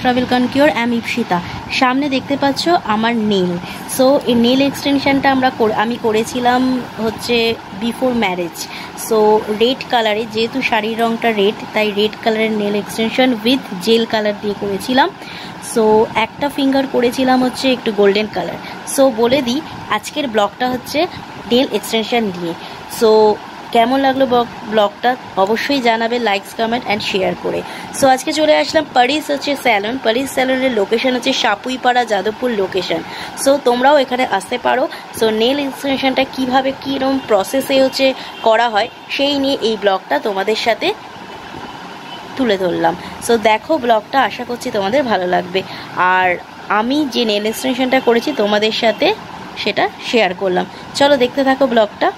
Travel কনকিওর। আমি ইপসিতা। সামনে দেখতে পাচ্ছ আমার নেল। সো এই নেল এক্সটেনশনটা আমি করেছিলাম হচ্ছে বিফোর ম্যারেজ। সো রেড কালারে, যেহেতু শাড়ির রঙটা রেড, তাই রেড কালারের nail extension with jail colour দিয়ে করেছিলাম। সো একটা ফিঙ্গার করেছিলাম হচ্ছে একটু গোল্ডেন কালার। সো বলে দিই, আজকের ব্লগটা হচ্ছে নেল এক্সটেনশন দিয়ে। সো কেমন লাগলো ব্লগটা অবশ্যই জানাবে লাইকস, কমেন্ট অ্যান্ড শেয়ার করে। সো আজকে চলে আসলাম পারিস হচ্ছে স্যালন। পারিস স্যালনের লোকেশন হচ্ছে সাপুইপাড়া, যাদবপুর লোকেশন। সো তোমরাও এখানে আসতে পারো। সো নেল এক্সটেনশনটা কীভাবে কীরকম প্রসেসে হচ্ছে করা হয় সেই নিয়ে এই ব্লগটা তোমাদের সাথে তুলে ধরলাম। সো দেখো ব্লগটা, আশা করছি তোমাদের ভালো লাগবে। আর আমি যে নেল এক্সটেনশনটা করেছি তোমাদের সাথে সেটা শেয়ার করলাম। চলো দেখতে থাকো ব্লগটা।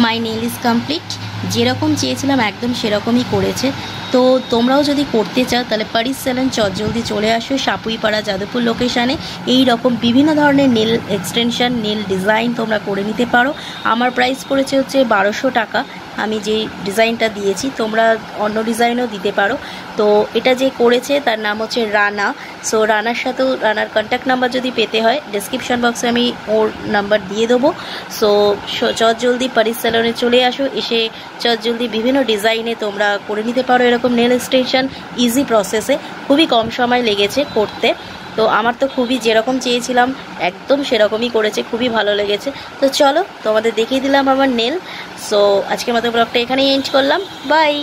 মাই নেল ইজ কমপ্লিট। যেরকম চেয়েছিলাম একদম সেরকমই করেছে। তো তোমরাও যদি করতে চাও তাহলে পারিস স্যালন চটজলদি চলে আসো সাপুইপাড়া, যাদবপুর লোকেশানে। এই রকম বিভিন্ন ধরনের নেল এক্সটেনশন, নেল ডিজাইন তোমরা করে নিতে পারো। আমার প্রাইস পড়েছে হচ্ছে 1200 টাকা। আমি যে ডিজাইনটা দিয়েছি তোমরা অন্য ডিজাইনও দিতে পারো। তো এটা যে করেছে তার নাম হচ্ছে রানা। সো রানার সাথেও, রানার কন্ট্যাক্ট নাম্বার যদি পেতে হয় ডেসক্রিপশন বক্সে আমি ওর নাম্বার দিয়ে দেবো। সো চটজলদি পারিস স্যালনে চলে আসো, এসে চটজলদি বিভিন্ন ডিজাইনে তোমরা করে নিতে পারো এরকম নেল এক্সটেনশন। ইজি প্রসেসে, খুবই কম সময় লেগেছে করতে। তো আমার তো খুবই যেরকম চেয়েছিলাম একদম সেরকমই করেছে, খুবই ভালো লেগেছে। তো চলো তোমাদের দেখিয়ে দিলাম আমার নেল। সো আজকের মতো ব্লগটা এখানেই এন্ড করলাম। বাই।